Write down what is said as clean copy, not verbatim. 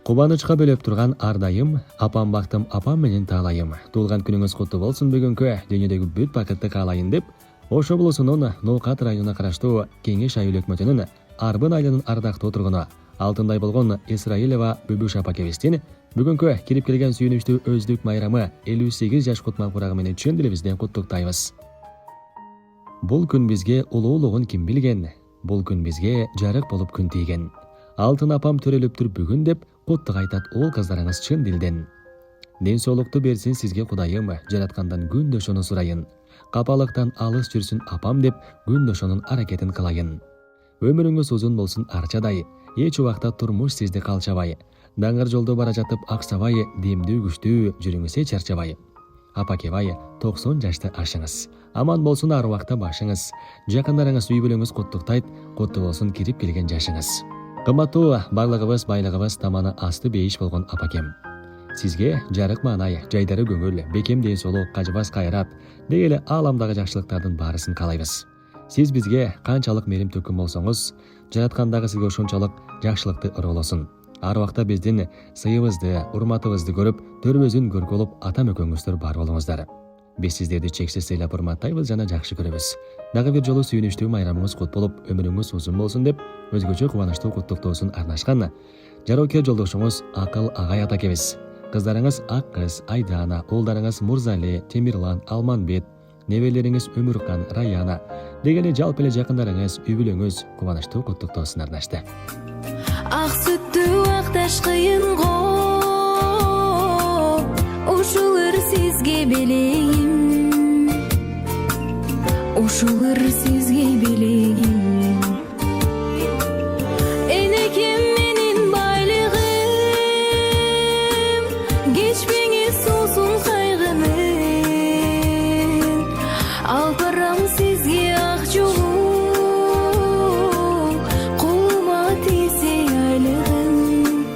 Кубанычка бөлөп турган ардайым, апам бактым апам менен таалайым. Туулган күнүңүз куттуу болсун бүгүнкү, дүйнөдөгү бүт бакытты каалайын деп, Ошо болусунун Ноокат районуна караштуу Кеңеш айыл өкмөтүнүн Арбын айылынын ардактуу тургуну алтындай болгон Исраилова Бүбүш апакебиздин бүгүнкү кирип келген сүйүнүчтүү өздүк майрамы 58 жаш кутма бурагы менен чын дилибизден куттуктайбыз. Бул күн бизге улуулугун ким билген? Бул күн бизге жарык болуп күн тийген. Алтын апам төрөлүптүр бүгүн деп куттук айтат уул кыздарыңыз чын дилден. Ден соолукту берсин сизге Кудайым, жараткандан күндө ошону сурайын. Капалыктан алыс жүрсүн апам деп күндө ошонун аракетин кылайын. Өмүрүңүз узун болсун арчадай, эч убакта турмуш сизди калчабай. Даңгыр жолдо бара жатып аксабай, демдүү күчтүү жүрүңүз эч чарчабай. Апакебай 90 жашты ашыңыз. Аман болсун ар убакта башыңыз. Жакындарыңыз үй бүлөңүз куттуктайт, куттуу болсун кирип келген жашыңыз. Кымбаттуу барлыгыбыз байлыгыбыз таманы асты бейиш болгон апакем. Сизге жарык маанай, жайдары көңүл, бекем ден соолук, кажыбас кайрат, дегеле ааламдагы жакшылыктардын баарысын каалайбыз. Сиз бизге канчалык мерим төккөн болсоңуз, жараткандагы сизге ошончолук жакшылыкты ыргоолосун. Ар убакта биздин сыйыбызды, урматыбызды көрүп, төрөбөзүн көркү болуп ата-мөкөңүздөр бар болуңуздар. Биз сиздерди чексиз сыйлап урматтайбыз жана жакшы көрөбүз. Дагы бир жолу сүйүнүчтүү майрамыңыз кут болуп, өмүрүңүз узун болсун деп өзгөчө кубанычтуу куттуктоосун арнашкан жароокер жолдошуңуз Акыл агай атакебиз. Кыздарыңыз Ак кыз, Айдана, уулдарыңыз Мурзали, Темирлан, Алманбет, небелериңиз Өмүркан, Раяна, дегеле жалпы эле жакындарыңыз, үй бүлөңүз кубанычтуу куттуктоосун арнашты. Ак сүттүү акташ кыйын го, ушулар сизге белегим, ушулар сизге белегим. Энекем менин байлыгым, кечпеңиз суусун кайгынын, алпа